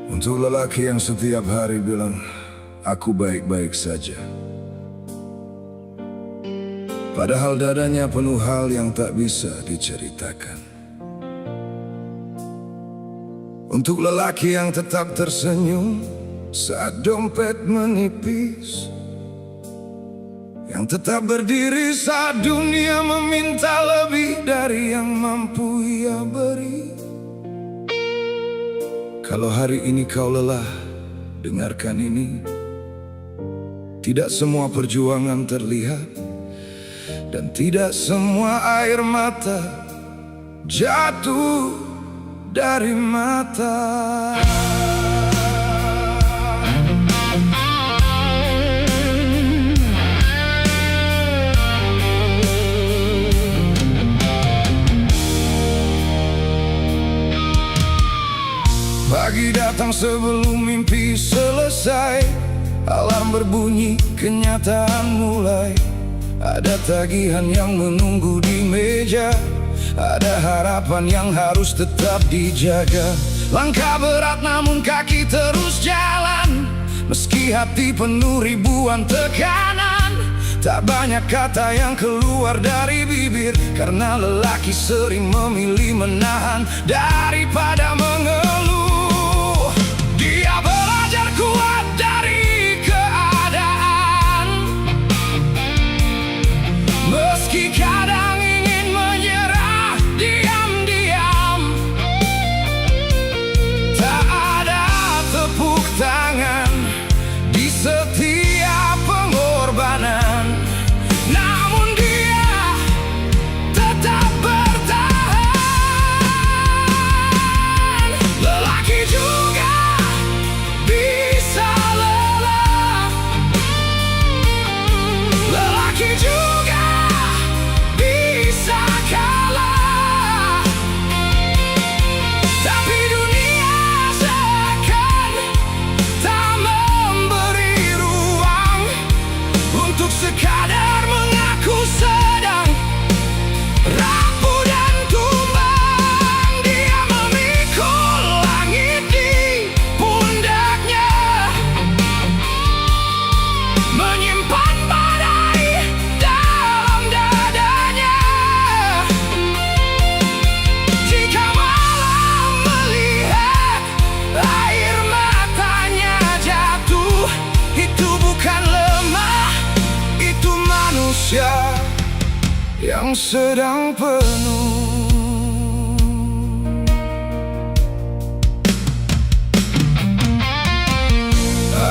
Untuk lelaki yang setiap hari bilang, aku baik-baik saja, padahal dadanya penuh hal yang tak bisa diceritakan. Untuk lelaki yang tetap tersenyum saat dompet menipis, yang tetap berdiri saat dunia meminta lebih dari yang mampu ia beri. Kalau hari ini kau lelah, dengarkan ini. Tidak semua perjuangan terlihat, dan tidak semua air mata jatuh dari mata. Pagi datang sebelum mimpi selesai, alarm berbunyi, kenyataan mulai. Ada tagihan yang menunggu di meja, ada harapan yang harus tetap dijaga. Langkah berat namun kaki terus jalan, meski hati penuh ribuan tekanan. Tak banyak kata yang keluar dari bibir, karena lelaki sering memilih menahan daripada mengeluh. Dia belajar kuat dari keadaan, meski kadang ingin menyerah diam-diam. Tak ada tepuk tangan di setiap pengorbanan, namun dia tetap bertahan. Lelaki juga bisa lelah, lelaki juga bisa kalah, tapi dunia seakan tak memberi ruang untuk sekadar mengaku sedang rapuh dan tumbang. Dia memikul langit di pundaknya, menyimpan badai dalam dadanya. Jika malam melihat air matanya jatuh, itu bukan lemah, itu manusia yang sedang penuh.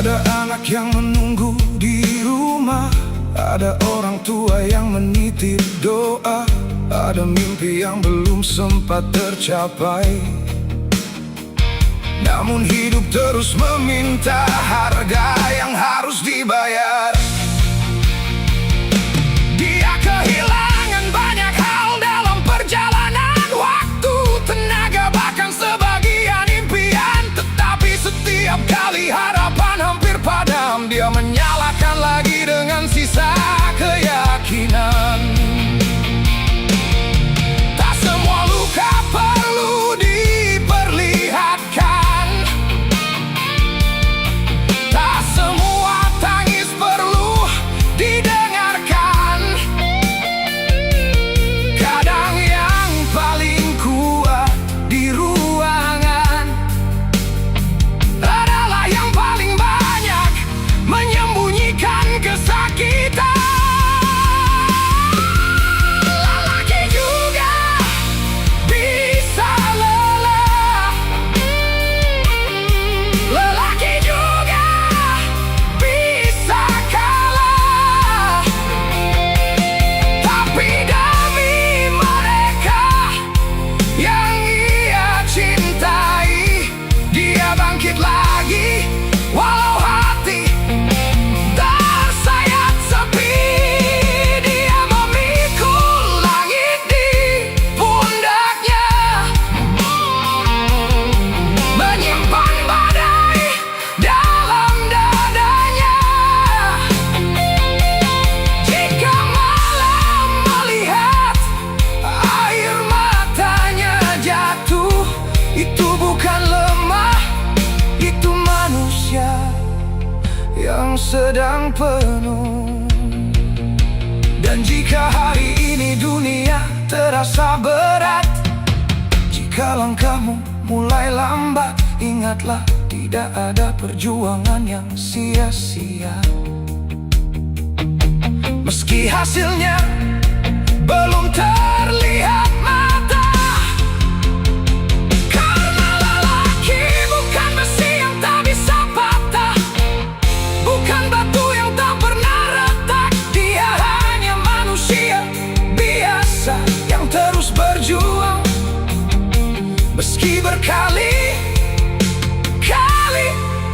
Ada anak yang menunggu di rumah, ada orang tua yang menitip doa, ada mimpi yang belum sempat tercapai, namun hidup terus meminta harga yang harus dibayar. Dia kehilangan banyak hal dalam perjalanan waktu, tenaga, bahkan sebagian impian. Tetapi setiap kali harapan hampir padam, dia menyalakan lagi dengan sisa keyakinan. Tak semua luka perlu diperlihatkan, tak semua tangis perlu sedang penuh. Dan jika hari ini dunia terasa berat, jika langkahmu mulai lambat, ingatlah tidak ada perjuangan yang sia-sia. Meski hasilnya belum terlihat mata, karena lelaki bukan besi yang tak bisa patah, bukan batu yang tak pernah retak. Dia hanya manusia biasa yang terus berjuang, meski berkali-kali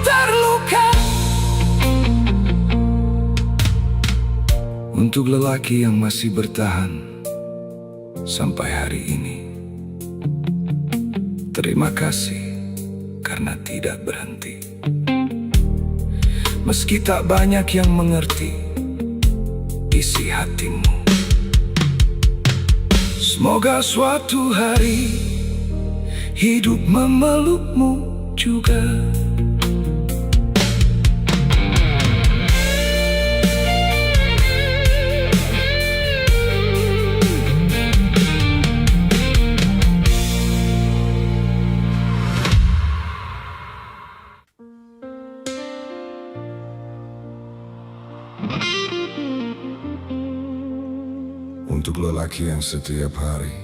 terluka. Untuk lelaki yang masih bertahan sampai hari ini, terima kasih karena tidak berhenti. Meski tak banyak yang mengerti isi hatimu, semoga suatu hari hidup memelukmu juga. Untuk lelaki yang setiap hari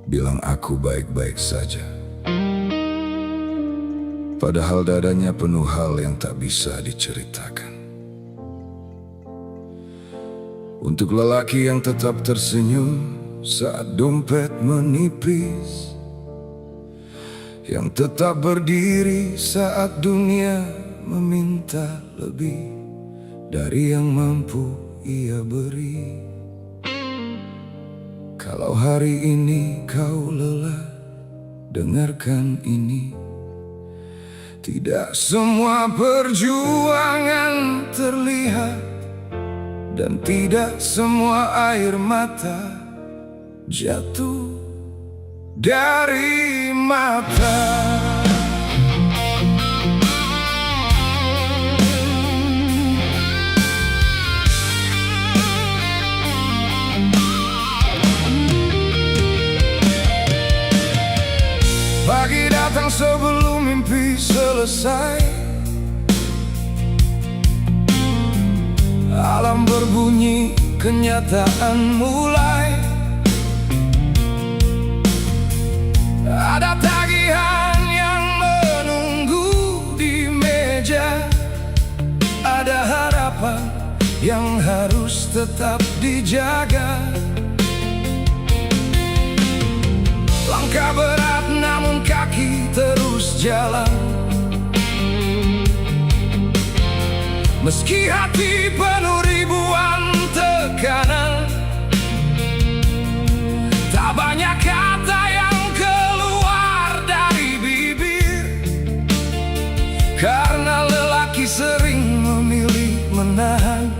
bilang aku baik-baik saja, padahal dadanya penuh hal yang tak bisa diceritakan. Untuk lelaki yang tetap tersenyum saat dompet menipis, yang tetap berdiri saat dunia meminta lebih dari yang mampu ia beri. Kalau hari ini kau lelah, dengarkan ini. Tidak semua perjuangan terlihat, dan tidak semua air mata jatuh dari mata. Pagi datang sebelum mimpi selesai, alam berbunyi, kenyataan mulai. Ada tagihan yang menunggu di meja, ada harapan yang harus tetap dijaga. Langkah berat namun kaki terus jalan, meski hati penuh ribuan tekanan. Tak banyak kata yang keluar dari bibir, karena lelaki sering memilih menahan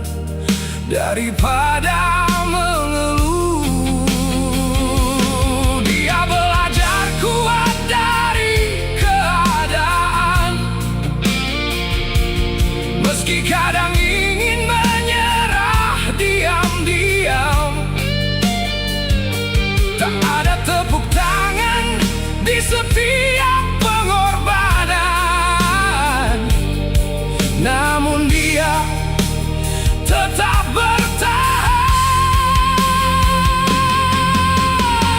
daripada mengeluh. Meski kadang ingin menyerah diam-diam, tak ada tepuk tangan di setiap pengorbanan, namun dia tetap bertahan.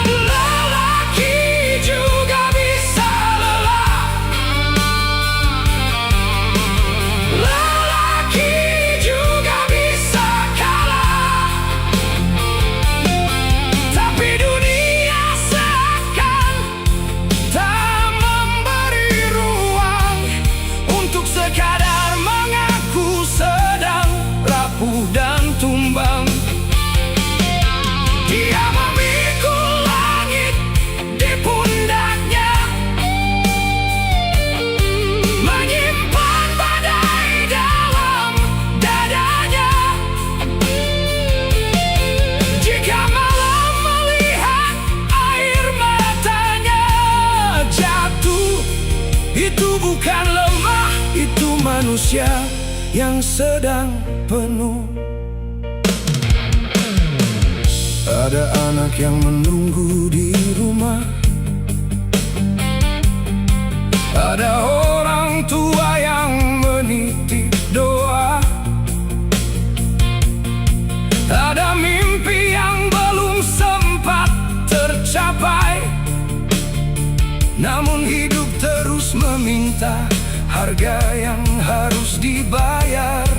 Lelaki juga bisa lelah, dan tumbang. Dia memikul langit di pundaknya, menyimpan badai dalam dadanya. Jika malam melihat air matanya jatuh, itu bukan lemah, itu manusia yang sedang penuh. Ada anak yang menunggu di rumah, ada orang tua yang menitip doa, ada mimpi yang belum sempat tercapai, namun hidup terus meminta harga yang harus dibayar.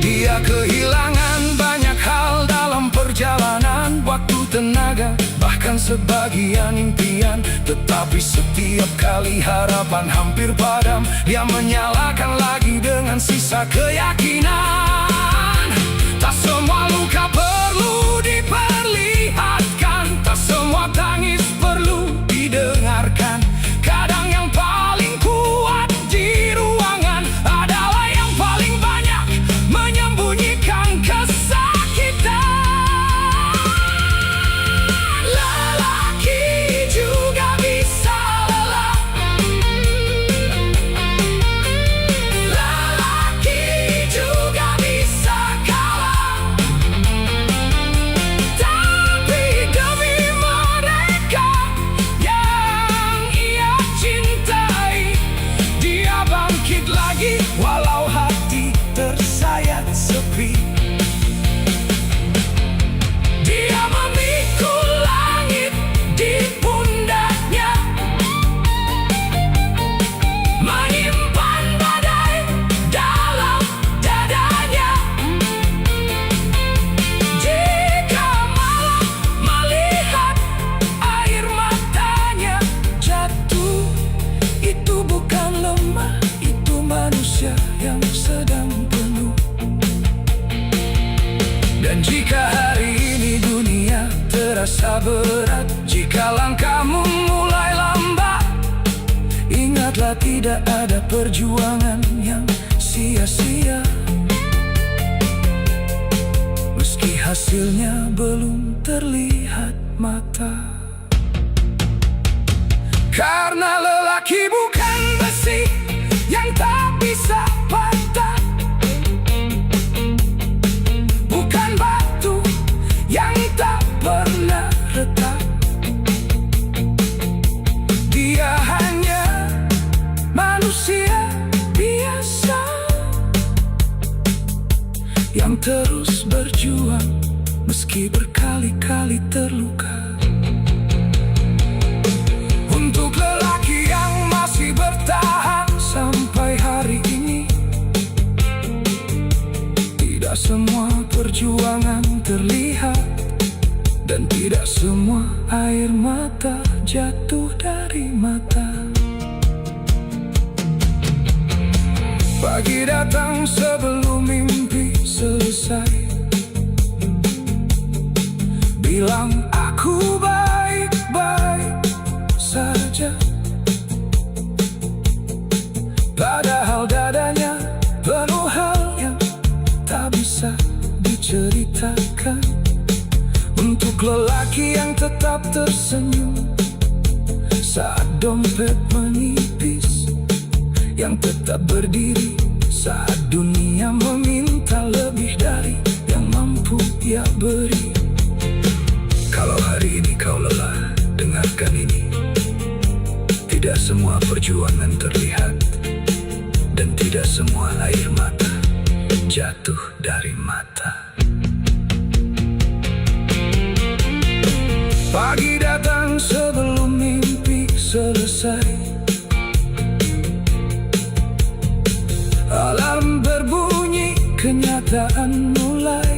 Dia kehilangan banyak hal dalam perjalanan, waktu, tenaga, bahkan sebagian impian. Tetapi setiap kali harapan hampir padam, dia menyalakan lagi dengan sisa keyakinan. Tak semua luka perlu diperlihatkan, tak semua tangis perlu didengarkan. Kadang yang paling kuat di ruangan adalah yang paling banyak menyembunyikan kesakitan. Lelaki juga bisa lelah, lelaki juga bisa kalah, tapi demi mereka yang ia cintai, dia bangkit lagi walau hati tersayat sepi. Dia memikul langit di pundaknya, menyimpan badai dalam dadanya. Jika malam melihat air matanya jatuh, itu bukan lemah, itu manusia yang sedang penuh. Dan jika hari ini dunia terasa berat, jika langkahmu mulai lambat, ingatlah tidak ada perjuangan yang sia-sia, meski hasilnya belum terlihat mata. Karena lelaki bukan besi yang tak bisa patah, bukan batu yang tak pernah retak. Dia hanya manusia biasa yang terus berjuang meski berkali-kali terluka. Untuk lelaki yang masih bertahan sampai hari ini, tidak semua perjuangan terlihat, dan tidak semua air mata jatuh dari mata. Pagi datang sebelum mimpi selesai, bilang aku baik-baik saja, padahal dadanya penuh hal yang tak bisa diceritakan. Untuk lelaki yang tetap tersenyum saat dompet menipis, yang tetap berdiri saat dunia meminta lebih dari yang mampu ia beri. Kalau hari ini kau lelah, dengarkan ini. Tidak semua perjuangan terlihat, dan tidak semua air mata jatuh dari mata. Pagi datang sebelum mimpi selesai, alarm berbunyi, kenyataan mulai.